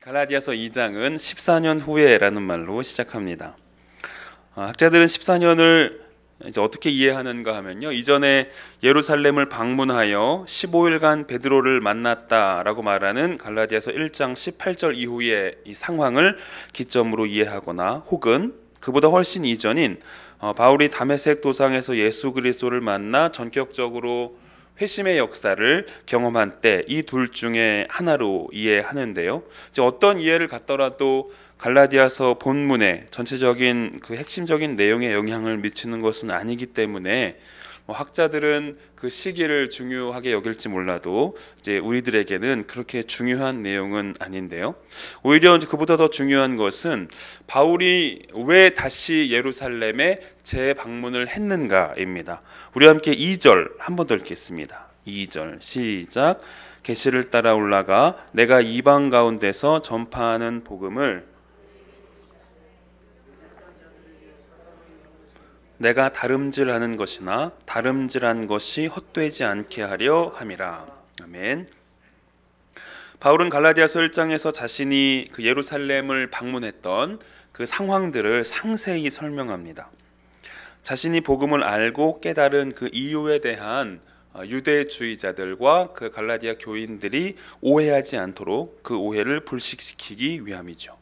갈라디아서 2장은 14년 후에라는 말로 시작합니다. 학자들은 14년을 이제 어떻게 이해하는가 하면요, 이전에 예루살렘을 방문하여 15일간 베드로를 만났다라고 말하는 갈라디아서 1장 18절 이후의 이 상황을 기점으로 이해하거나, 혹은 그보다 훨씬 이전인 바울이 다메섹 도상에서 예수 그리스도를 만나 전격적으로 회심의 역사를 경험한 때, 이 둘 중에 하나로 이해하는데요. 이제 어떤 이해를 갖더라도 갈라디아서 본문의 전체적인 그 핵심적인 내용에 영향을 미치는 것은 아니기 때문에 학자들은 그 시기를 중요하게 여길지 몰라도 이제 우리들에게는 그렇게 중요한 내용은 아닌데요. 오히려 그보다 더 중요한 것은 바울이 왜 다시 예루살렘에 재방문을 했는가입니다. 우리와 함께 2절 한 번 더 읽겠습니다. 2절 시작. 계시를 따라 올라가 내가 이방 가운데서 전파하는 복음을 내가 다름질하는 것이나 다름질한 것이 헛되지 않게 하려 함이라. 아멘. 바울은 갈라디아서 1장에서 자신이 그 예루살렘을 방문했던 그 상황들을 상세히 설명합니다. 자신이 복음을 알고 깨달은 그 이유에 대한 유대주의자들과 그 갈라디아 교인들이 오해하지 않도록 그 오해를 불식시키기 위함이죠.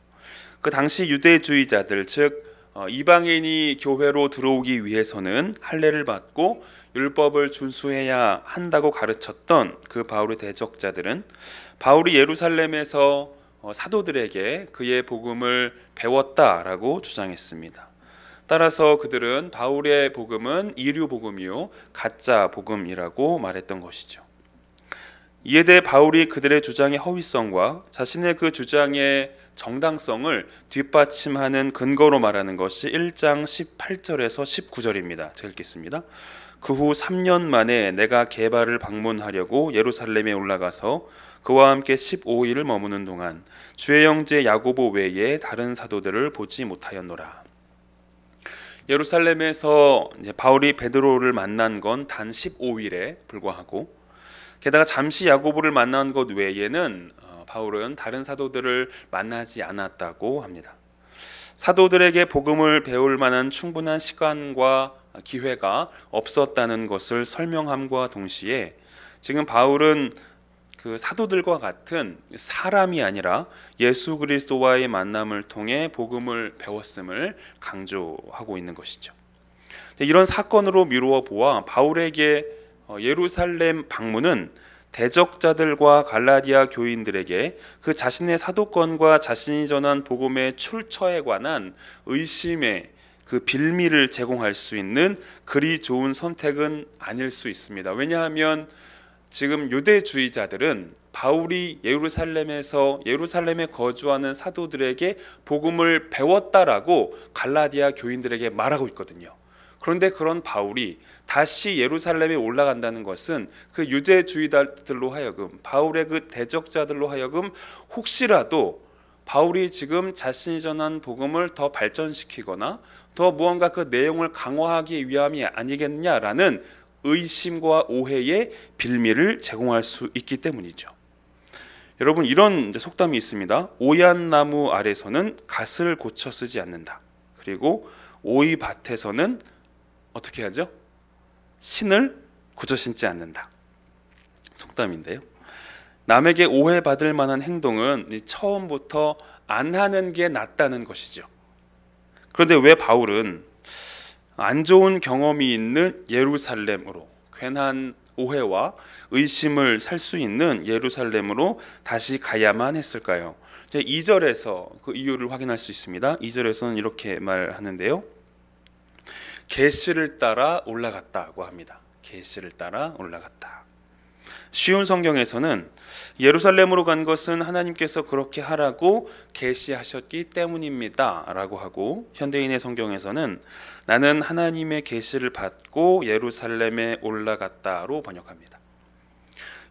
그 당시 유대주의자들, 즉 이방인이 교회로 들어오기 위해서는 할례를 받고 율법을 준수해야 한다고 가르쳤던 그 바울의 대적자들은 바울이 예루살렘에서 사도들에게 그의 복음을 배웠다라고 주장했습니다. 따라서 그들은 바울의 복음은 이류 복음이요 가짜 복음이라고 말했던 것이죠. 이에 대해 바울이 그들의 주장의 허위성과 자신의 그 주장의 정당성을 뒷받침하는 근거로 말하는 것이 1장 18절에서 19절입니다. 제가 읽겠습니다. 그 후 3년 만에 내가 게바를 방문하려고 예루살렘에 올라가서 그와 함께 15일을 머무는 동안 주의 형제 야고보 외에 다른 사도들을 보지 못하였노라. 예루살렘에서 이제 바울이 베드로를 만난 건 단 15일에 불과하고, 게다가 잠시 야고보를 만난 것 외에는 바울은 다른 사도들을 만나지 않았다고 합니다. 사도들에게 복음을 배울 만한 충분한 시간과 기회가 없었다는 것을 설명함과 동시에 지금 바울은 그 사도들과 같은 사람이 아니라 예수 그리스도와의 만남을 통해 복음을 배웠음을 강조하고 있는 것이죠. 이런 사건으로 미루어 보아 바울에게 예루살렘 방문은 대적자들과 갈라디아 교인들에게 그 자신의 사도권과 자신이 전한 복음의 출처에 관한 의심의 그 빌미를 제공할 수 있는 그리 좋은 선택은 아닐 수 있습니다. 왜냐하면 지금 유대주의자들은 바울이 예루살렘에 거주하는 사도들에게 복음을 배웠다라고 갈라디아 교인들에게 말하고 있거든요. 그런데 그런 바울이 다시 예루살렘에 올라간다는 것은 그 유대주의자들로 하여금, 바울의 그 대적자들로 하여금 혹시라도 바울이 지금 자신이 전한 복음을 더 발전시키거나 더 무언가 그 내용을 강화하기 위함이 아니겠냐라는 의심과 오해의 빌미를 제공할 수 있기 때문이죠. 여러분, 이런 속담이 있습니다. 오얏 나무 아래서는 갓을 고쳐 쓰지 않는다. 그리고 오이 밭에서는 어떻게 하죠? 신을 고쳐 신지 않는다. 속담인데요. 남에게 오해받을 만한 행동은 처음부터 안 하는 게 낫다는 것이죠. 그런데 왜 바울은 안 좋은 경험이 있는 예루살렘으로, 괜한 오해와 의심을 살 수 있는 예루살렘으로 다시 가야만 했을까요? 2절에서 그 이유를 확인할 수 있습니다. 2절에서는 이렇게 말하는데요. 계시를 따라 올라갔다고 합니다. 계시를 따라 올라갔다. 쉬운 성경에서는 예루살렘으로 간 것은 하나님께서 그렇게 하라고 계시하셨기 때문입니다 라고 하고, 현대인의 성경에서는 나는 하나님의 계시를 받고 예루살렘에 올라갔다로 번역합니다.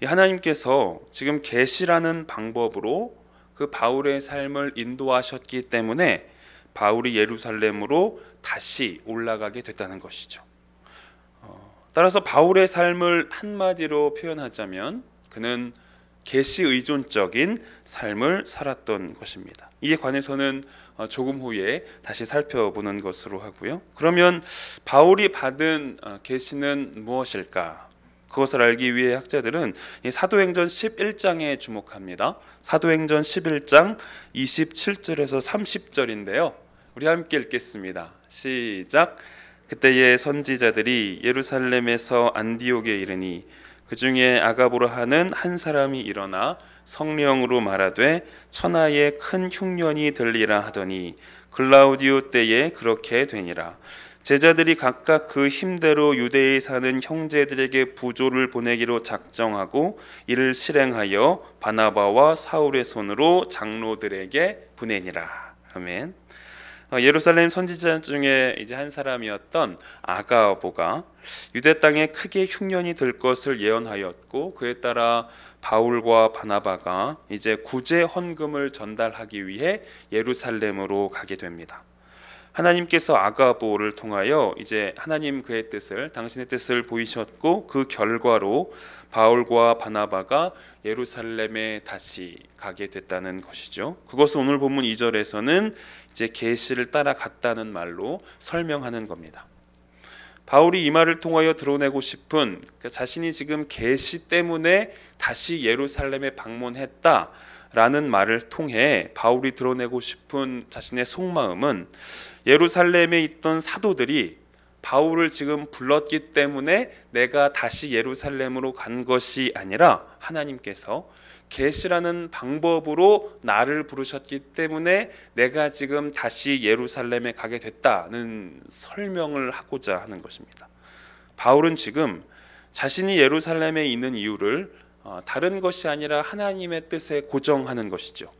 하나님께서 지금 계시라는 방법으로 그 바울의 삶을 인도하셨기 때문에 바울이 예루살렘으로 다시 올라가게 됐다는 것이죠. 따라서 바울의 삶을 한마디로 표현하자면 그는 계시 의존적인 삶을 살았던 것입니다. 이에 관해서는 조금 후에 다시 살펴보는 것으로 하고요. 그러면 바울이 받은 계시는 무엇일까? 그것을 알기 위해 학자들은 사도행전 11장에 주목합니다. 사도행전 11장 27절에서 30절인데요. 우리 함께 읽겠습니다. 시작. 그때의 선지자들이 예루살렘에서 안디옥에 이르니 그 중에 아가보라 하는 한 사람이 일어나 성령으로 말하되 천하에 큰 흉년이 들리라 하더니 글라우디오 때에 그렇게 되니라. 제자들이 각각 그 힘대로 유대에 사는 형제들에게 부조를 보내기로 작정하고 이를 실행하여 바나바와 사울의 손으로 장로들에게 보내니라. 아멘. 예루살렘 선지자 중에 이제 한 사람이었던 아가보가 유대 땅에 크게 흉년이 들 것을 예언하였고, 그에 따라 바울과 바나바가 이제 구제 헌금을 전달하기 위해 예루살렘으로 가게 됩니다. 하나님께서 아가보를 통하여 이제 하나님 그의 뜻을, 당신의 뜻을 보이셨고, 그 결과로 바울과 바나바가 예루살렘에 다시 가게 됐다는 것이죠. 그것을 오늘 본문 2절에서는 이제 계시를 따라갔다는 말로 설명하는 겁니다. 바울이 이 말을 통하여 드러내고 싶은, 자신이 지금 계시 때문에 다시 예루살렘에 방문했다라는 말을 통해 바울이 드러내고 싶은 자신의 속마음은, 예루살렘에 있던 사도들이 바울을 지금 불렀기 때문에 내가 다시 예루살렘으로 간 것이 아니라 하나님께서 계시라는 방법으로 나를 부르셨기 때문에 내가 지금 다시 예루살렘에 가게 됐다는 설명을 하고자 하는 것입니다. 바울은 지금 자신이 예루살렘에 있는 이유를 다른 것이 아니라 하나님의 뜻에 고정하는 것이죠.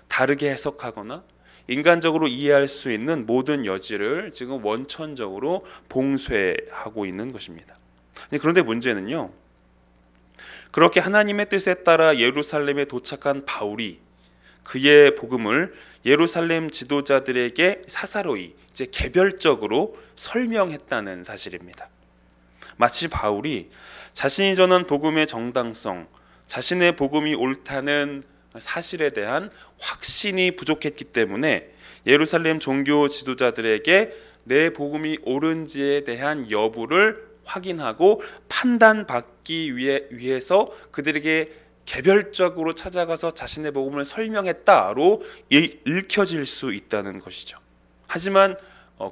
다르게 해석하거나 인간적으로 이해할 수 있는 모든 여지를 지금 원천적으로 봉쇄하고 있는 것입니다. 그런데 문제는요, 그렇게 하나님의 뜻에 따라 예루살렘에 도착한 바울이 그의 복음을 예루살렘 지도자들에게 사사로이, 이제 개별적으로 설명했다는 사실입니다. 마치 바울이 자신이 전한 복음의 정당성, 자신의 복음이 옳다는 사실에 대한 확신이 부족했기 때문에 예루살렘 종교 지도자들에게 내 복음이 옳은지에 대한 여부를 확인하고 판단받기 위해서 그들에게 개별적으로 찾아가서 자신의 복음을 설명했다로 읽혀질 수 있다는 것이죠. 하지만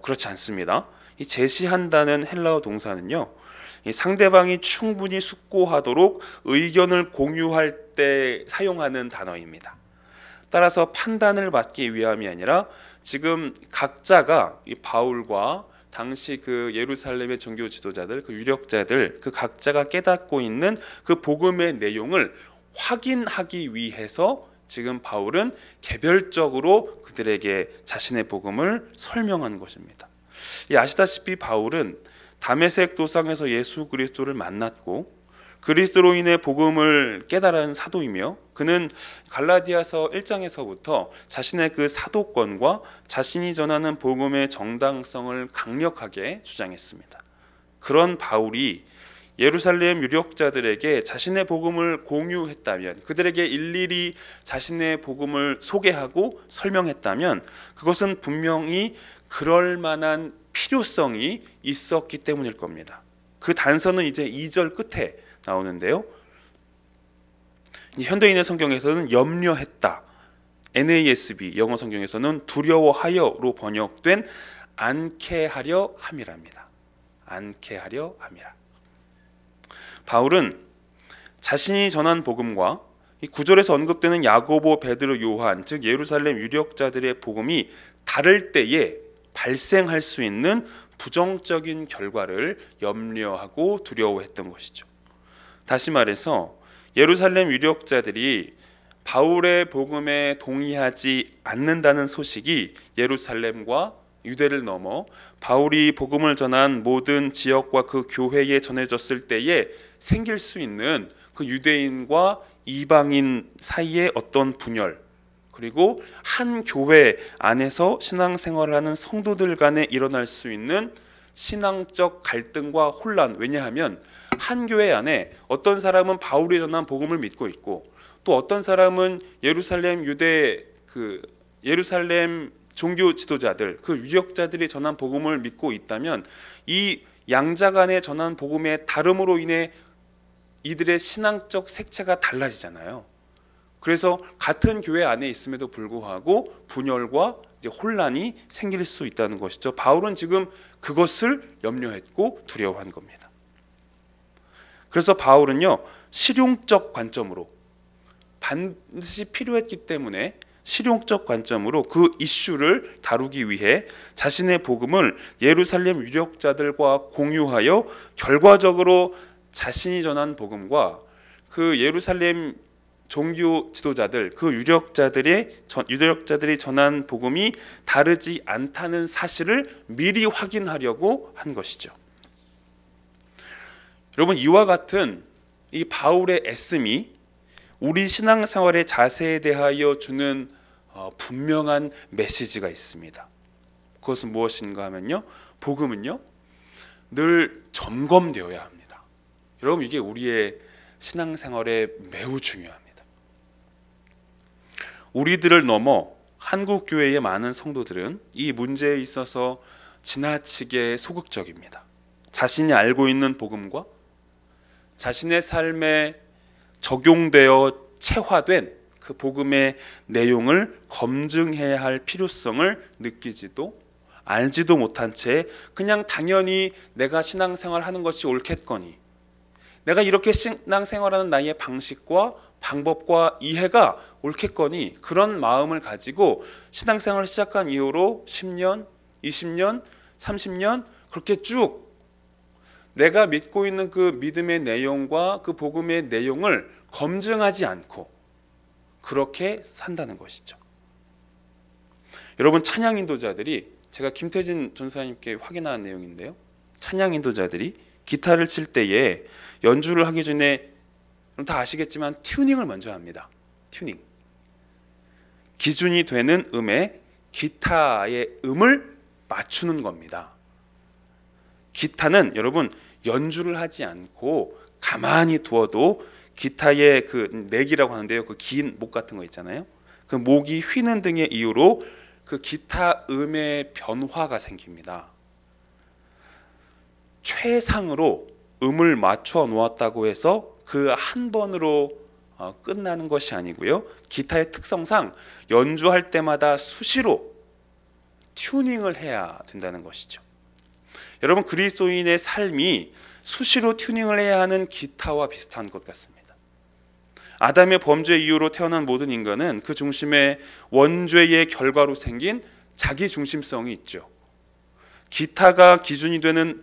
그렇지 않습니다. 이 제시한다는 헬라어 동사는요, 이 상대방이 충분히 숙고하도록 의견을 공유할 때 사용하는 단어입니다. 따라서 판단을 받기 위함이 아니라 지금 각자가 이 바울과 당시 그 예루살렘의 종교 지도자들, 그 유력자들, 그 각자가 깨닫고 있는 그 복음의 내용을 확인하기 위해서 지금 바울은 개별적으로 그들에게 자신의 복음을 설명한 것입니다. 아시다시피 바울은 다메섹 도상에서 예수 그리스도를 만났고 그리스도로 인해 복음을 깨달은 사도이며, 그는 갈라디아서 1장에서부터 자신의 그 사도권과 자신이 전하는 복음의 정당성을 강력하게 주장했습니다. 그런 바울이 예루살렘 유력자들에게 자신의 복음을 공유했다면, 그들에게 일일이 자신의 복음을 소개하고 설명했다면, 그것은 분명히 그럴 만한 필요성이 있었기 때문일 겁니다. 그 단서는 이제 2절 끝에 나오는데요, 현대인의 성경에서는 염려했다, NASB 영어 성경에서는 두려워하여로 번역된 않게 하려 함이랍니다. 않게 하려 함이라. 바울은 자신이 전한 복음과 이 9절에서 언급되는 야고보, 베드로, 요한, 즉 예루살렘 유력자들의 복음이 다를 때에 발생할 수 있는 부정적인 결과를 염려하고 두려워했던 것이죠. 다시 말해서 예루살렘 유력자들이 바울의 복음에 동의하지 않는다는 소식이 예루살렘과 유대를 넘어 바울이 복음을 전한 모든 지역과 그 교회에 전해졌을 때에 생길 수 있는 그 유대인과 이방인 사이의 어떤 분열, 그리고 한 교회 안에서 신앙생활을 하는 성도들 간에 일어날 수 있는 신앙적 갈등과 혼란. 왜냐하면 한 교회 안에 어떤 사람은 바울이 전한 복음을 믿고 있고 또 어떤 사람은 예루살렘 유대 예루살렘 종교 지도자들, 그 유력자들이 전한 복음을 믿고 있다면 이 양자 간에 전한 복음의 다름으로 인해 이들의 신앙적 색채가 달라지잖아요. 그래서 같은 교회 안에 있음에도 불구하고 분열과 이제 혼란이 생길 수 있다는 것이죠. 바울은 지금 그것을 염려했고 두려워한 겁니다. 그래서 바울은요, 실용적 관점으로, 반드시 필요했기 때문에 실용적 관점으로 그 이슈를 다루기 위해 자신의 복음을 예루살렘 유력자들과 공유하여 결과적으로 자신이 전한 복음과 그 예루살렘 종교 지도자들, 그 유력자들이 전한 복음이 다르지 않다는 사실을 미리 확인하려고 한 것이죠. 여러분, 이와 같은 이 바울의 애씀이 우리 신앙생활의 자세에 대하여 주는 분명한 메시지가 있습니다. 그것은 무엇인가 하면요, 복음은요 늘 점검되어야 합니다. 여러분, 이게 우리의 신앙생활에 매우 중요합니다. 우리들을 넘어 한국 교회의 많은 성도들은 이 문제에 있어서 지나치게 소극적입니다. 자신이 알고 있는 복음과 자신의 삶에 적용되어 체화된 그 복음의 내용을 검증해야 할 필요성을 느끼지도 알지도 못한 채 그냥 당연히 내가 신앙생활 하는 것이 옳겠거니, 내가 이렇게 신앙생활하는 나의 방식과 방법과 이해가 옳겠거니, 그런 마음을 가지고 신앙생활을 시작한 이후로 10년, 20년, 30년 그렇게 쭉 내가 믿고 있는 그 믿음의 내용과 그 복음의 내용을 검증하지 않고 그렇게 산다는 것이죠. 여러분, 찬양 인도자들이, 제가 김태진 전사님께 확인한 내용인데요, 찬양 인도자들이 기타를 칠 때에 연주를 하기 전에 다 아시겠지만 튜닝을 먼저 합니다. 튜닝. 기준이 되는 음에 기타의 음을 맞추는 겁니다. 기타는 여러분 연주를 하지 않고 가만히 두어도 기타의 그 넥이라고 하는데요, 그 긴 목 같은 거 있잖아요, 그 목이 휘는 등의 이유로 그 기타 음의 변화가 생깁니다. 최상으로 음을 맞춰 놓았다고 해서 그 한 번으로 끝나는 것이 아니고요, 기타의 특성상 연주할 때마다 수시로 튜닝을 해야 된다는 것이죠. 여러분, 그리스도인의 삶이 수시로 튜닝을 해야 하는 기타와 비슷한 것 같습니다. 아담의 범죄 이후로 태어난 모든 인간은 그 중심에 원죄의 결과로 생긴 자기 중심성이 있죠. 기타가 기준이 되는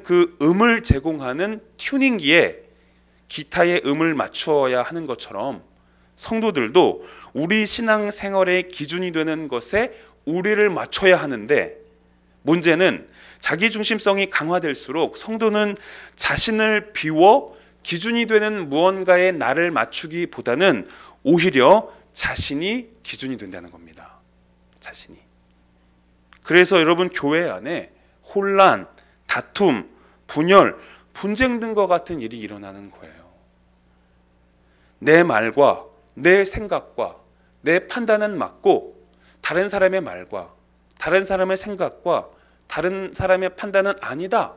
그 음을 제공하는 튜닝기에 기타의 음을 맞추어야 하는 것처럼 성도들도 우리 신앙생활의 기준이 되는 것에 우리를 맞춰야 하는데, 문제는 자기 중심성이 강화될수록 성도는 자신을 비워 기준이 되는 무언가에 나를 맞추기보다는 오히려 자신이 기준이 된다는 겁니다. 자신이. 그래서 여러분, 교회 안에 혼란, 다툼, 분열, 분쟁 등과 같은 일이 일어나는 거예요. 내 말과 내 생각과 내 판단은 맞고 다른 사람의 말과 다른 사람의 생각과 다른 사람의 판단은 아니다,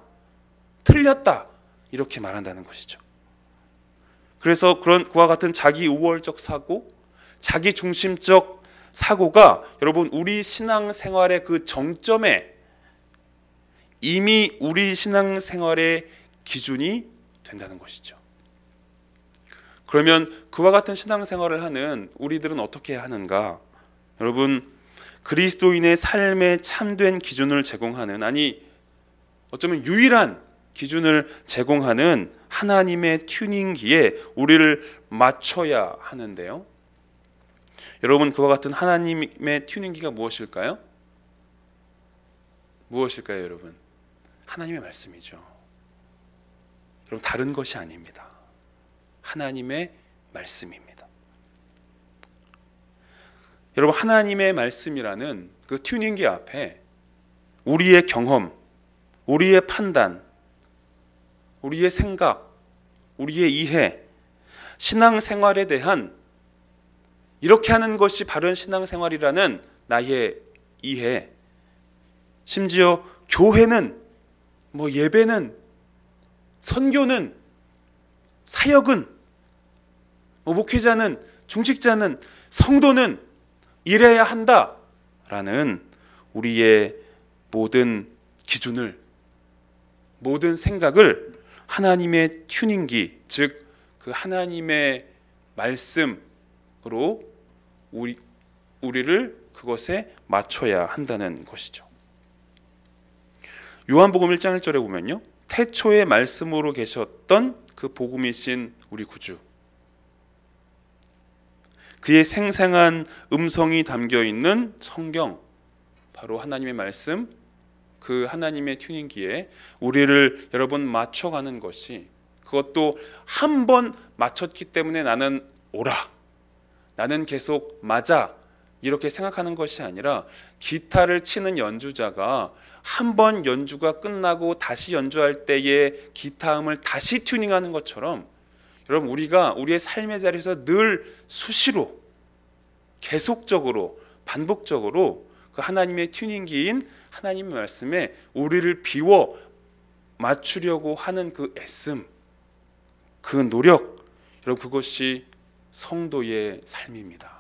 틀렸다, 이렇게 말한다는 것이죠. 그래서 그와 같은 자기 우월적 사고, 자기 중심적 사고가 여러분 우리 신앙생활의 그 정점에 이미 우리 신앙생활의 기준이 된다는 것이죠. 그러면 그와 같은 신앙생활을 하는 우리들은 어떻게 하는가? 여러분, 그리스도인의 삶에 참된 기준을 제공하는, 아니 어쩌면 유일한 기준을 제공하는 하나님의 튜닝기에 우리를 맞춰야 하는데요, 여러분, 그와 같은 하나님의 튜닝기가 무엇일까요? 무엇일까요, 여러분? 하나님의 말씀이죠. 여러분, 다른 것이 아닙니다. 하나님의 말씀입니다. 여러분, 하나님의 말씀이라는 그 튜닝기 앞에 우리의 경험, 우리의 판단, 우리의 생각, 우리의 이해, 신앙생활에 대한, 이렇게 하는 것이 바른 신앙생활이라는 나의 이해, 심지어 교회는, 예배는, 선교는, 사역은, 목회자는, 중직자는, 성도는 이래야 한다라는 우리의 모든 기준을, 모든 생각을 하나님의 튜닝기, 즉 그 하나님의 말씀으로 우리를 그것에 맞춰야 한다는 것이죠. 요한복음 1장 1절에 보면요, 태초에 말씀으로 계셨던 그 복음이신 우리 구주, 그의 생생한 음성이 담겨 있는 성경, 바로 하나님의 말씀, 그 하나님의 튜닝기에 우리를 여러분 맞춰가는 것이, 그것도 한 번 맞췄기 때문에 나는 옳아, 나는 계속 맞아, 이렇게 생각하는 것이 아니라, 기타를 치는 연주자가 한 번 연주가 끝나고 다시 연주할 때의 기타음을 다시 튜닝하는 것처럼, 여러분 우리가 우리의 삶의 자리에서 늘 수시로, 계속적으로, 반복적으로 그 하나님의 튜닝기인 하나님의 말씀에 우리를 비워 맞추려고 하는 그 애씀, 그 노력, 여러분 그것이 성도의 삶입니다.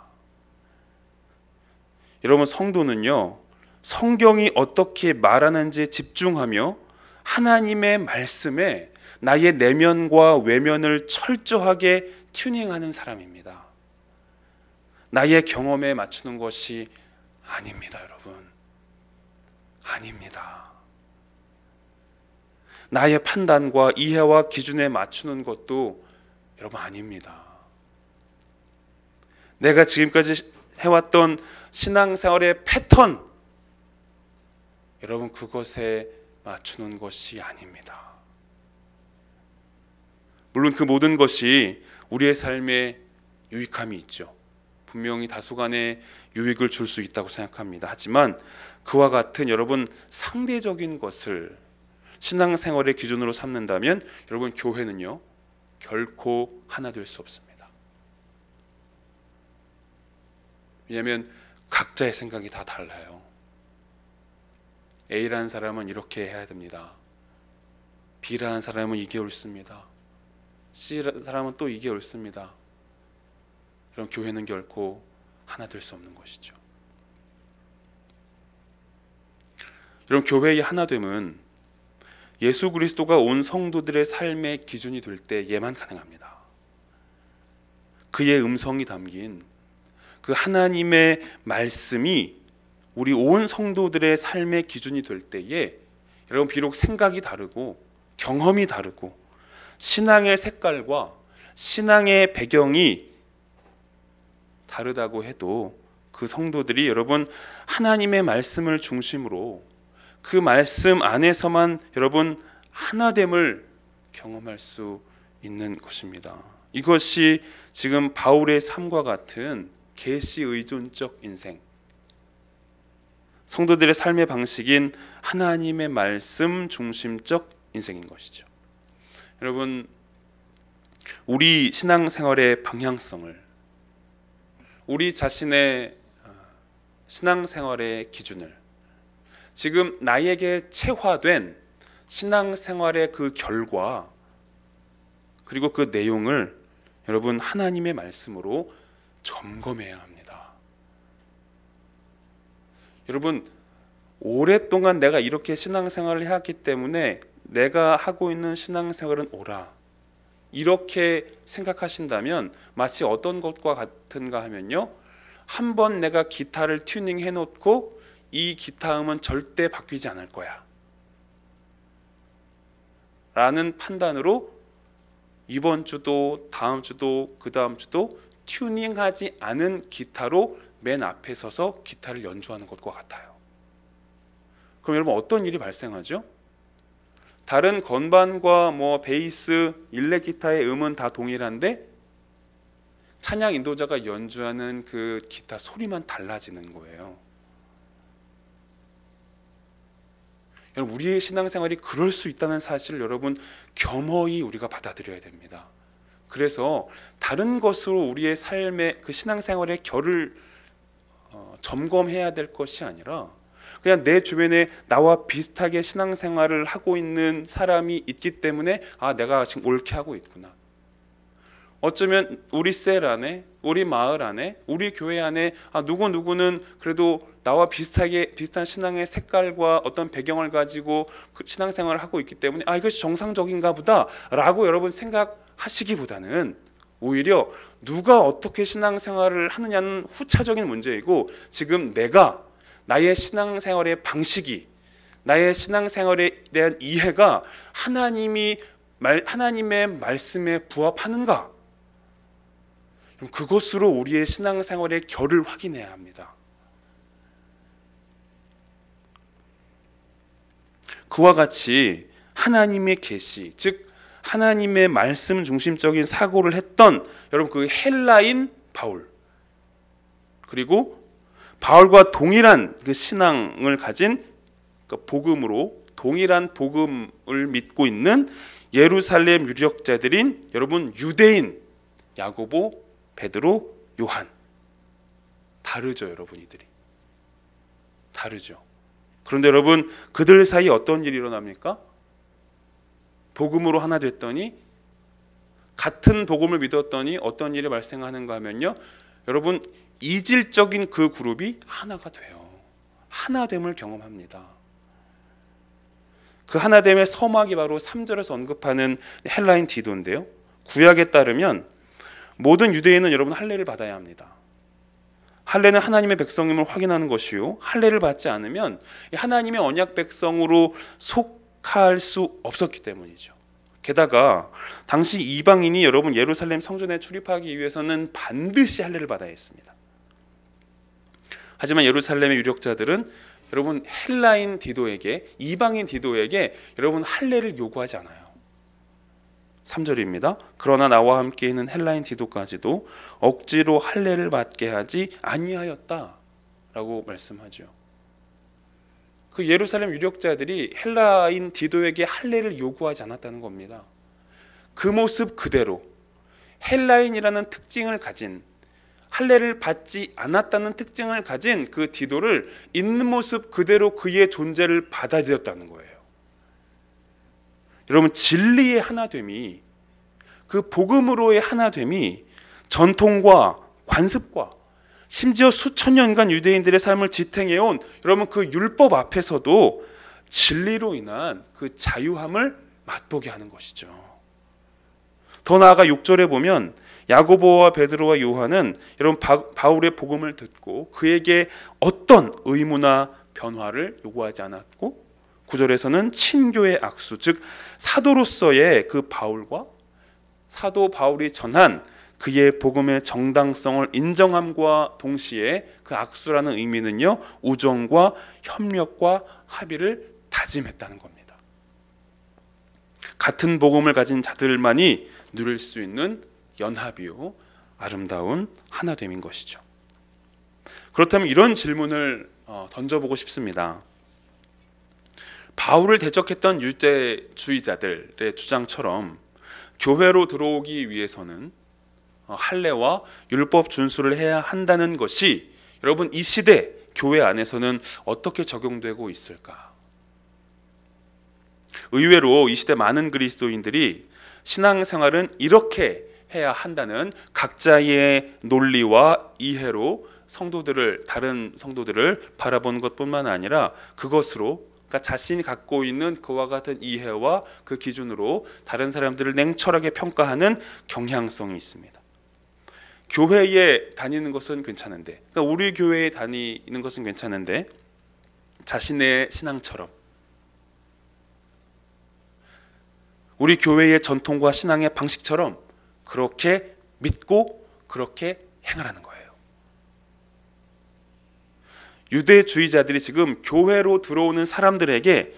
여러분 성도는요, 성경이 어떻게 말하는지 집중하며 하나님의 말씀에 나의 내면과 외면을 철저하게 튜닝하는 사람입니다. 나의 경험에 맞추는 것이 아닙니다, 여러분. 아닙니다. 나의 판단과 이해와 기준에 맞추는 것도 여러분 아닙니다. 내가 지금까지 해왔던 신앙생활의 패턴, 여러분 그것에 맞추는 것이 아닙니다. 물론 그 모든 것이 우리의 삶에 유익함이 있죠. 분명히 다소간의 유익을 줄 수 있다고 생각합니다. 하지만 그와 같은 여러분 상대적인 것을 신앙생활의 기준으로 삼는다면 여러분 교회는요 결코 하나 될 수 없습니다. 왜냐하면 각자의 생각이 다 달라요. A라는 사람은 이렇게 해야 됩니다. B라는 사람은 이게 옳습니다. C라는 사람은 또 이게 옳습니다. 그럼 교회는 결코 하나 될 수 없는 것이죠. 여러분 교회의 하나됨은 예수 그리스도가 온 성도들의 삶의 기준이 될 때에만 가능합니다. 그의 음성이 담긴 그 하나님의 말씀이 우리 온 성도들의 삶의 기준이 될 때에 여러분 비록 생각이 다르고 경험이 다르고 신앙의 색깔과 신앙의 배경이 다르다고 해도 그 성도들이 여러분 하나님의 말씀을 중심으로 그 말씀 안에서만 여러분 하나됨을 경험할 수 있는 것입니다. 이것이 지금 바울의 삶과 같은 계시 의존적 인생, 성도들의 삶의 방식인 하나님의 말씀 중심적 인생인 것이죠. 여러분 우리 신앙생활의 방향성을, 우리 자신의 신앙생활의 기준을, 지금 나에게 체화된 신앙생활의 그 결과 그리고 그 내용을 여러분 하나님의 말씀으로 점검해야 합니다. 여러분 오랫동안 내가 이렇게 신앙생활을 해왔기 때문에 내가 하고 있는 신앙생활은 옳아, 이렇게 생각하신다면 마치 어떤 것과 같은가 하면요, 한번 내가 기타를 튜닝해 놓고 이 기타음은 절대 바뀌지 않을 거야 라는 판단으로 이번 주도 다음 주도 그 다음 주도 튜닝하지 않은 기타로 맨 앞에 서서 기타를 연주하는 것과 같아요. 그럼 여러분 어떤 일이 발생하죠? 다른 건반과 베이스, 일렉 기타의 음은 다 동일한데 찬양 인도자가 연주하는 그 기타 소리만 달라지는 거예요. 여러분 우리의 신앙생활이 그럴 수 있다는 사실을 여러분 겸허히 우리가 받아들여야 됩니다. 그래서 다른 것으로 우리의 삶의 그 신앙생활의 결을 점검해야 될 것이 아니라 그냥 내 주변에 나와 비슷하게 신앙생활을 하고 있는 사람이 있기 때문에 내가 지금 옳게 하고 있구나. 어쩌면 우리 셀 안에, 우리 마을 안에, 우리 교회 안에 누구는 그래도 나와 비슷한 신앙의 색깔과 어떤 배경을 가지고 그 신앙생활을 하고 있기 때문에 이것이 정상적인가 보다 라고 여러분 생각하시기보다는 오히려 누가 어떻게 신앙생활을 하느냐는 후차적인 문제이고, 지금 내가 나의 신앙생활의 방식이, 나의 신앙생활에 대한 이해가 하나님의 말씀에 부합하는가, 그것으로 우리의 신앙생활의 결을 확인해야 합니다. 그와 같이 하나님의 계시, 즉 하나님의 말씀 중심적인 사고를 했던 여러분 그 헬라인 바울, 그리고 바울과 동일한 그 신앙을 가진 그 복음으로 동일한 복음을 믿고 있는 예루살렘 유력자들인 여러분 유대인 야고보, 베드로, 요한. 다르죠, 여러분. 이들이 다르죠. 그런데 여러분 그들 사이에 어떤 일이 일어납니까? 복음으로 하나 됐더니, 같은 복음을 믿었더니 어떤 일이 발생하는가 하면요, 여러분 이질적인 그 그룹이 하나가 돼요. 하나됨을 경험합니다. 그 하나됨의 서막이 바로 3절에서 언급하는 헬라인 디도인데요, 구약에 따르면 모든 유대인은 여러분 할례를 받아야 합니다. 할례는 하나님의 백성임을 확인하는 것이요, 할례를 받지 않으면 하나님의 언약 백성으로 속할 수 없었기 때문이죠. 게다가 당시 이방인이 여러분 예루살렘 성전에 출입하기 위해서는 반드시 할례를 받아야 했습니다. 하지만 예루살렘의 유력자들은 여러분 헬라인 디도에게, 이방인 디도에게 여러분 할례를 요구하지 않아요. 3절입니다. 그러나 나와 함께 있는 헬라인 디도까지도 억지로 할례를 받게 하지 아니하였다 라고 말씀하죠. 그 예루살렘 유력자들이 헬라인 디도에게 할례를 요구하지 않았다는 겁니다. 그 모습 그대로 헬라인이라는 특징을 가진, 할례를 받지 않았다는 특징을 가진 그 디도를 있는 모습 그대로 그의 존재를 받아들였다는 거예요. 여러분 진리의 하나됨이, 그 복음으로의 하나됨이 전통과 관습과 심지어 수천 년간 유대인들의 삶을 지탱해온 여러분 그 율법 앞에서도 진리로 인한 그 자유함을 맛보게 하는 것이죠. 더 나아가 6절에 보면 야고보와 베드로와 요한은 여러분 바울의 복음을 듣고 그에게 어떤 의무나 변화를 요구하지 않았고, 9절에서는 친교의 악수, 즉 사도로서의 그 바울과 사도 바울이 전한 그의 복음의 정당성을 인정함과 동시에 그 악수라는 의미는요, 우정과 협력과 합의를 다짐했다는 겁니다. 같은 복음을 가진 자들만이 누릴 수 있는 연합이요 아름다운 하나됨인 것이죠. 그렇다면 이런 질문을 던져보고 싶습니다. 바울을 대적했던 유대주의자들의 주장처럼 교회로 들어오기 위해서는 할례와 율법 준수를 해야 한다는 것이 여러분 이 시대 교회 안에서는 어떻게 적용되고 있을까? 의외로 이 시대 많은 그리스도인들이 신앙생활은 이렇게 해야 한다는 각자의 논리와 이해로 다른 성도들을 바라보는 것뿐만 아니라 그것으로, 그러니까 자신이 갖고 있는 그와 같은 이해와 그 기준으로 다른 사람들을 냉철하게 평가하는 경향성이 있습니다. 교회에 다니는 것은 괜찮은데, 그러니까 우리 교회에 다니는 것은 괜찮은데 자신의 신앙처럼, 우리 교회의 전통과 신앙의 방식처럼 그렇게 믿고 그렇게 행하라는 거예요. 유대주의자들이 지금 교회로 들어오는 사람들에게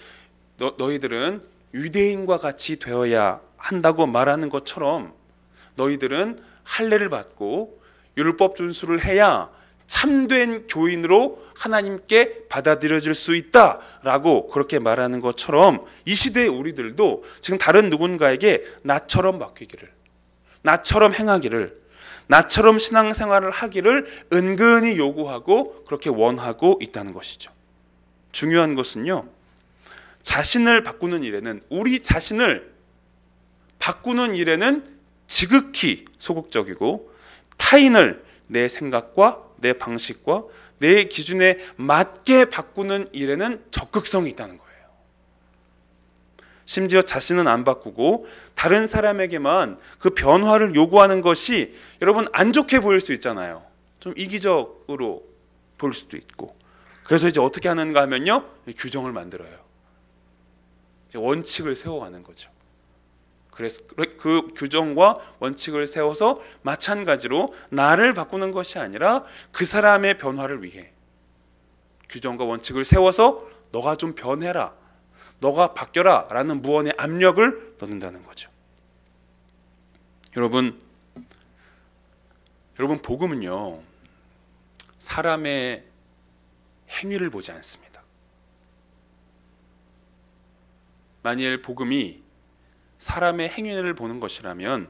너희들은 유대인과 같이 되어야 한다고 말하는 것처럼 너희들은 할례를 받고 율법 준수를 해야 참된 교인으로 하나님께 받아들여질 수 있다라고 그렇게 말하는 것처럼 이 시대의 우리들도 지금 다른 누군가에게 나처럼 바뀌기를, 나처럼 행하기를, 나처럼 신앙생활을 하기를 은근히 요구하고 그렇게 원하고 있다는 것이죠. 중요한 것은요, 자신을 바꾸는 일에는, 우리 자신을 바꾸는 일에는 지극히 소극적이고 타인을 내 생각과 내 방식과 내 기준에 맞게 바꾸는 일에는 적극성이 있다는 거예요. 심지어 자신은 안 바꾸고 다른 사람에게만 그 변화를 요구하는 것이 여러분 안 좋게 보일 수 있잖아요. 좀 이기적으로 볼 수도 있고. 그래서 이제 어떻게 하는가 하면요, 규정을 만들어요. 이제 원칙을 세워가는 거죠. 그래서 그 규정과 원칙을 세워서 마찬가지로 나를 바꾸는 것이 아니라 그 사람의 변화를 위해 규정과 원칙을 세워서 너가 좀 변해라, 너가 바뀌어라 라는 무언의 압력을 넣는다는 거죠. 여러분 복음은요, 사람의 행위를 보지 않습니다. 만일 복음이 사람의 행위를 보는 것이라면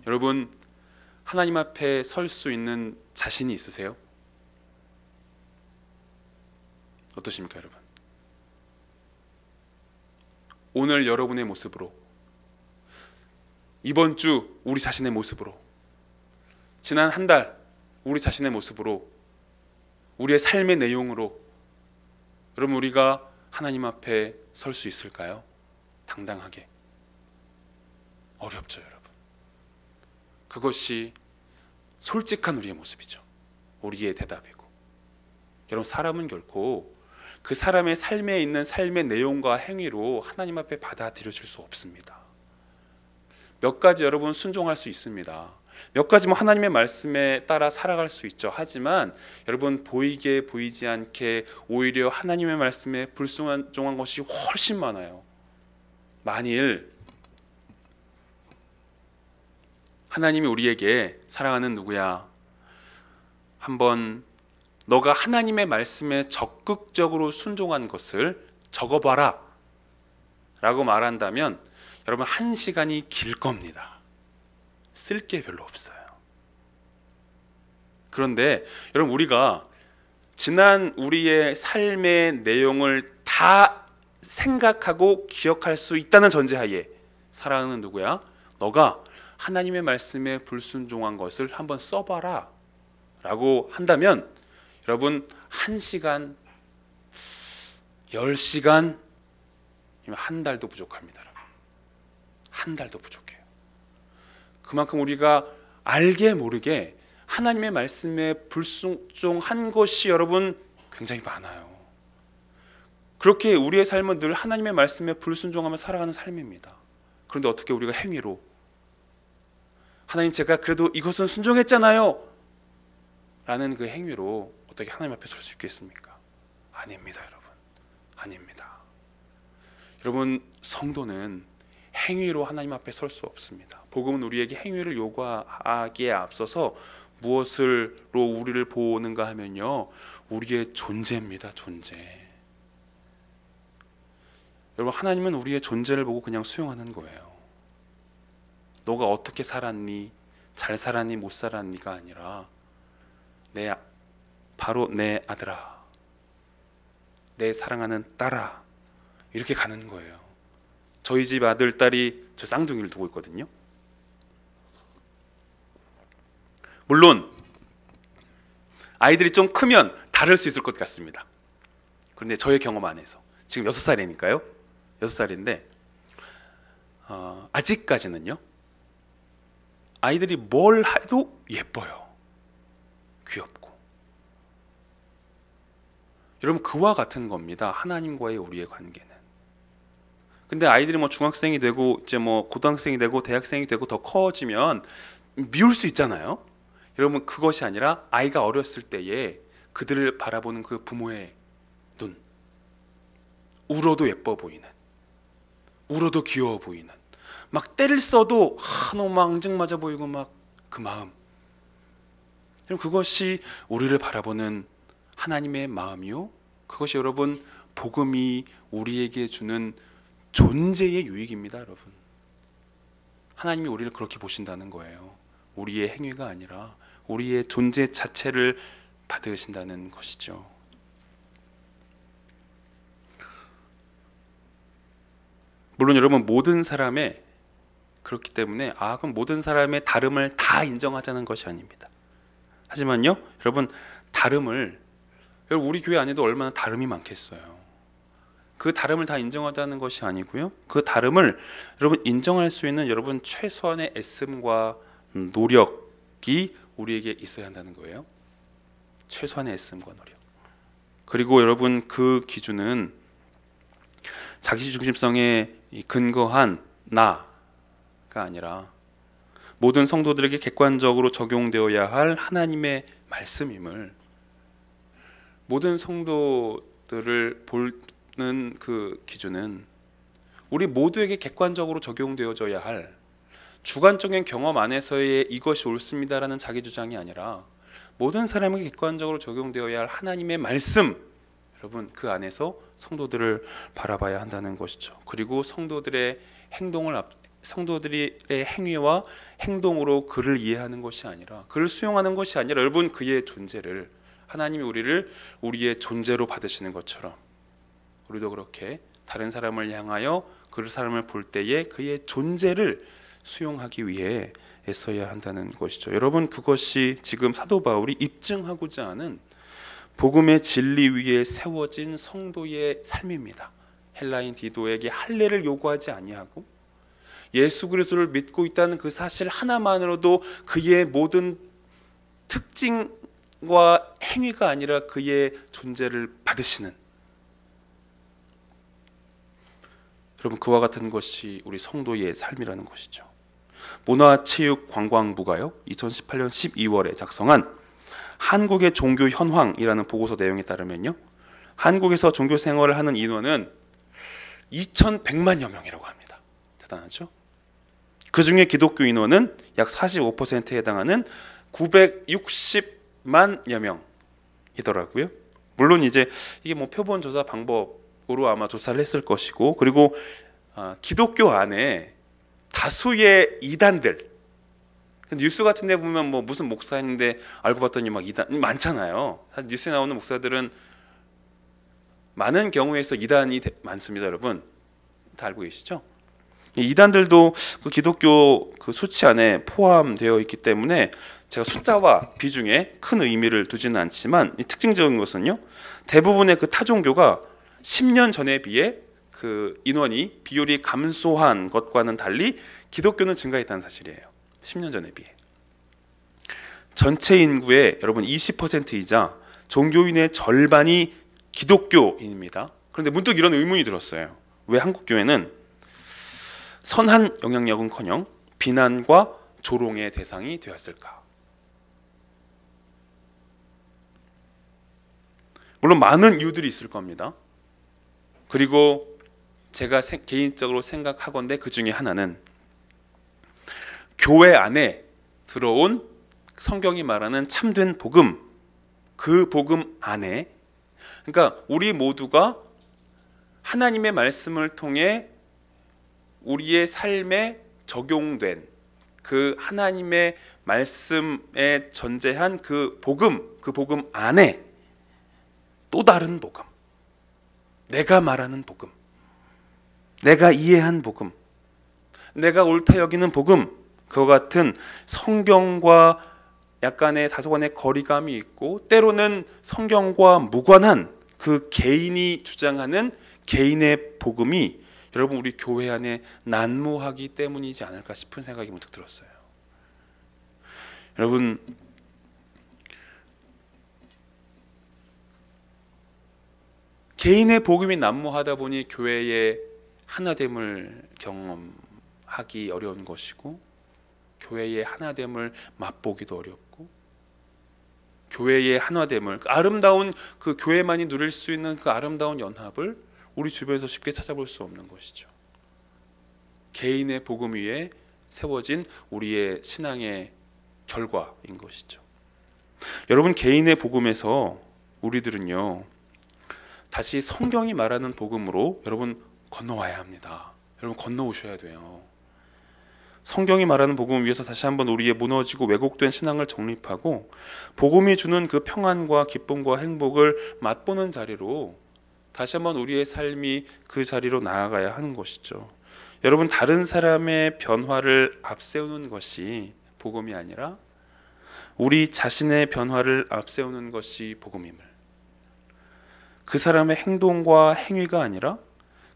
여러분 하나님 앞에 설 수 있는 자신이 있으세요? 어떠십니까 여러분? 오늘 여러분의 모습으로, 이번 주 우리 자신의 모습으로, 지난 한 달 우리 자신의 모습으로, 우리의 삶의 내용으로 여러분 우리가 하나님 앞에 설 수 있을까요? 당당하게. 어렵죠 여러분. 그것이 솔직한 우리의 모습이죠. 우리의 대답이고. 여러분 사람은 결코 그 사람의 삶에 있는 삶의 내용과 행위로 하나님 앞에 받아들여질 수 없습니다. 몇 가지 여러분 순종할 수 있습니다. 몇 가지 뭐 하나님의 말씀에 따라 살아갈 수 있죠. 하지만 여러분 보이게 보이지 않게 오히려 하나님의 말씀에 불순종한 것이 훨씬 많아요. 만일 하나님이 우리에게 사랑하는 누구야, 한번 너가 하나님의 말씀에 적극적으로 순종한 것을 적어봐라 라고 말한다면 여러분 1시간이 길 겁니다. 쓸 게 별로 없어요. 그런데 여러분 우리가 지난 우리의 삶의 내용을 다 생각하고 기억할 수 있다는 전제하에 사랑하는 누구야, 너가 하나님의 말씀에 불순종한 것을 한번 써봐라 라고 한다면 여러분 1시간, 10시간, 한 달도 부족합니다. 여러분. 한 달도 부족해요. 그만큼 우리가 알게 모르게 하나님의 말씀에 불순종한 것이 여러분 굉장히 많아요. 그렇게 우리의 삶은 늘 하나님의 말씀에 불순종하며 살아가는 삶입니다. 그런데 어떻게 우리가 행위로 하나님 제가 그래도 이것은 순종했잖아요 라는 그 행위로 어떻게 하나님 앞에 설 수 있겠습니까? 아닙니다 여러분. 아닙니다. 여러분 성도는 행위로 하나님 앞에 설 수 없습니다. 복음은 우리에게 행위를 요구하기에 앞서서 무엇으로 우리를 보는가 하면요, 우리의 존재입니다. 존재. 여러분 하나님은 우리의 존재를 보고 그냥 수용하는 거예요. 너가 어떻게 살았니? 잘 살았니? 못 살았니가 아니라 바로 내 아들아, 내 사랑하는 딸아, 이렇게 가는 거예요. 저희 집 아들, 딸이 저 쌍둥이를 두고 있거든요. 물론 아이들이 좀 크면 다를 수 있을 것 같습니다. 그런데 저의 경험 안에서 지금 6살이니까요. 6살인데 아직까지는요, 아이들이 뭘 해도 예뻐요. 귀엽고. 여러분 그와 같은 겁니다. 하나님과의 우리의 관계는. 근데 아이들이 뭐 중학생이 되고 이제 뭐 고등학생이 되고 대학생이 되고 더 커지면 미울 수 있잖아요. 여러분 그것이 아니라 아이가 어렸을 때에 그들을 바라보는 그 부모의 눈, 울어도 예뻐 보이는, 울어도 귀여워 보이는, 막 때를 써도 너무 앙증맞아 보이고 막 그 마음, 그것이 우리를 바라보는 하나님의 마음이요, 그것이 여러분 복음이 우리에게 주는 존재의 유익입니다. 여러분 하나님이 우리를 그렇게 보신다는 거예요. 우리의 행위가 아니라 우리의 존재 자체를 받으신다는 것이죠. 물론 여러분 모든 사람의 그렇기 때문에 그럼 모든 사람의 다름을 다 인정하자는 것이 아닙니다. 하지만요, 여러분 다름을 우리 교회 안에도 얼마나 다름이 많겠어요. 그 다름을 다 인정하자는 것이 아니고요. 그 다름을 여러분 인정할 수 있는 여러분 최소한의 애씀과 노력이 우리에게 있어야 한다는 거예요. 최소한의 애씀과 노력. 그리고 여러분 그 기준은 자기중심성에 근거한 나가 아니라 모든 성도들에게 객관적으로 적용되어야 할 하나님의 말씀임을, 모든 성도들을 보는 그 기준은 우리 모두에게 객관적으로 적용되어져야 할 주관적인 경험 안에서의 이것이 옳습니다라는 자기 주장이 아니라 모든 사람에게 객관적으로 적용되어야 할 하나님의 말씀, 여러분 그 안에서 성도들을 바라봐야 한다는 것이죠. 그리고 성도들의 행위와 행동으로 그를 이해하는 것이 아니라, 그를 수용하는 것이 아니라 여러분 그의 존재를, 하나님이 우리를 우리의 존재로 받으시는 것처럼 우리도 그렇게 다른 사람을 향하여 그 사람을 볼 때에 그의 존재를 수용하기 위해 애써야 한다는 것이죠. 여러분 그것이 지금 사도 바울이 입증하고자 하는 복음의 진리 위에 세워진 성도의 삶입니다. 헬라인 디도에게 할례를 요구하지 아니하고 예수 그리스도를 믿고 있다는 그 사실 하나만으로도 그의 모든 특징과 행위가 아니라 그의 존재를 받으시는, 여러분 그와 같은 것이 우리 성도의 삶이라는 것이죠. 문화체육관광부가요 2018년 12월에 작성한 한국의 종교 현황이라는 보고서 내용에 따르면요, 한국에서 종교 생활을 하는 인원은 2,100만여 명이라고 합니다. 대단하죠? 그 중에 기독교 인원은 약 45%에 해당하는 960만여 명이더라고요. 물론 이제 이게 뭐 표본 조사 방법으로 아마 조사를 했을 것이고, 그리고 기독교 안에 다수의 이단들, 뉴스 같은 데 보면 뭐 무슨 목사인데 알고 봤더니 막 이단 많잖아요. 사실 뉴스에 나오는 목사들은 많은 경우에서 이단이 많습니다. 여러분 다 알고 계시죠? 이단들도 그 기독교 그 수치 안에 포함되어 있기 때문에 제가 숫자와 비중에 큰 의미를 두지는 않지만, 이 특징적인 것은요, 대부분의 그 타종교가 10년 전에 비해 그 인원이 비율이 감소한 것과는 달리 기독교는 증가했다는 사실이에요. 10년 전에 비해. 전체 인구의 여러분 20%이자 종교인의 절반이 기독교인입니다. 그런데 문득 이런 의문이 들었어요. 왜 한국 교회는 선한 영향력은커녕 비난과 조롱의 대상이 되었을까? 물론 많은 이유들이 있을 겁니다. 그리고 제가 개인적으로 생각하건대 그 중에 하나는 교회 안에 들어온 성경이 말하는 참된 복음, 그 복음 안에, 그러니까 우리 모두가 하나님의 말씀을 통해 우리의 삶에 적용된 그 하나님의 말씀에 전제한 그 복음 안에 또 다른 복음, 내가 말하는 복음, 내가 이해한 복음, 내가 옳다 여기는 복음, 그와 같은 성경과 약간의 다소간의 거리감이 있고 때로는 성경과 무관한 그 개인이 주장하는 개인의 복음이 여러분 우리 교회 안에 난무하기 때문이지 않을까 싶은 생각이 문득 들었어요. 여러분 개인의 복음이 난무하다 보니 교회의 하나됨을 경험하기 어려운 것이고, 교회의 하나됨을 맛보기도 어렵고, 교회의 하나됨을, 아름다운 그 교회만이 누릴 수 있는 그 아름다운 연합을 우리 주변에서 쉽게 찾아볼 수 없는 것이죠. 개인의 복음 위에 세워진 우리의 신앙의 결과인 것이죠. 여러분 개인의 복음에서 우리들은요 다시 성경이 말하는 복음으로 여러분 건너와야 합니다. 여러분 건너오셔야 돼요. 성경이 말하는 복음을 위해서 다시 한번 우리의 무너지고 왜곡된 신앙을 정립하고 복음이 주는 그 평안과 기쁨과 행복을 맛보는 자리로 다시 한번 우리의 삶이 그 자리로 나아가야 하는 것이죠. 여러분, 다른 사람의 변화를 앞세우는 것이 복음이 아니라 우리 자신의 변화를 앞세우는 것이 복음임을, 그 사람의 행동과 행위가 아니라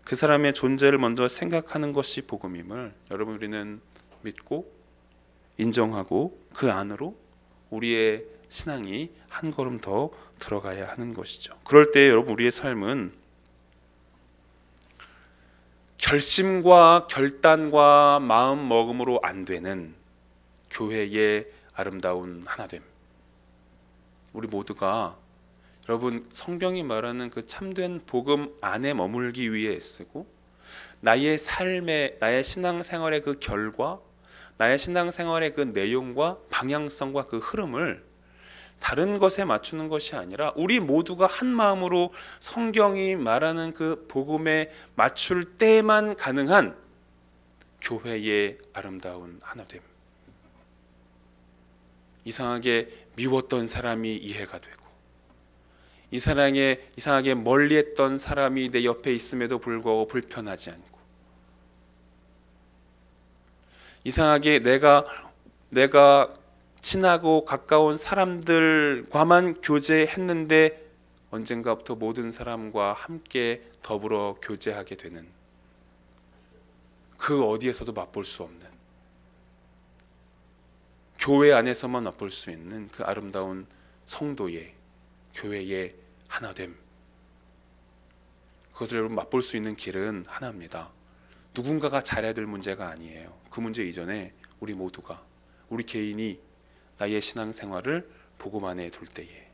그 사람의 존재를 먼저 생각하는 것이 복음임을 여러분, 우리는 믿고 인정하고 그 안으로 우리의 신앙이 한 걸음 더 들어가야 하는 것이죠. 그럴 때 여러분, 우리의 삶은 결심과 결단과 마음 먹음으로 안 되는 교회의 아름다운 하나됨, 우리 모두가 여러분 성경이 말하는 그 참된 복음 안에 머물기 위해 애쓰고 나의 삶의, 나의 신앙생활의 그 결과, 나의 신앙생활의 그 내용과 방향성과 그 흐름을 다른 것에 맞추는 것이 아니라 우리 모두가 한 마음으로 성경이 말하는 그 복음에 맞출 때만 가능한 교회의 아름다운 하나됨. 이상하게 미웠던 사람이 이해가 되고, 이상하게 멀리했던 사람이 내 옆에 있음에도 불구하고 불편하지 않고, 이상하게 내가 친하고 가까운 사람들과만 교제했는데 언젠가부터 모든 사람과 함께 더불어 교제하게 되는, 그 어디에서도 맛볼 수 없는, 교회 안에서만 맛볼 수 있는 그 아름다운 성도의, 교회의 하나됨, 그것을 여러분 맛볼 수 있는 길은 하나입니다. 누군가가 잘해야 될 문제가 아니에요. 그 문제 이전에 우리 모두가, 우리 개인이 나의 신앙생활을 복음 안에 둘 때에,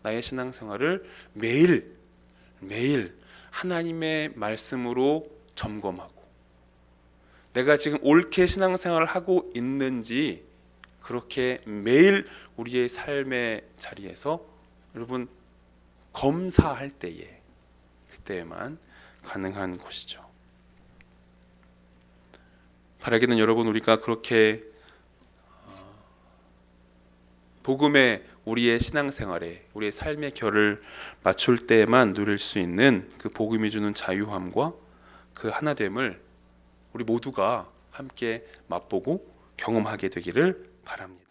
나의 신앙생활을 매일 하나님의 말씀으로 점검하고, 내가 지금 옳게 신앙생활을 하고 있는지 그렇게 매일 우리의 삶의 자리에서 여러분 검사할 때에, 그때에만 가능한 것이죠. 바라기는 여러분, 우리가 그렇게 복음에 우리의 신앙생활에, 우리의 삶의 결을 맞출 때에만 누릴 수 있는 그 복음이 주는 자유함과 그 하나됨을 우리 모두가 함께 맛보고 경험하게 되기를 바랍니다.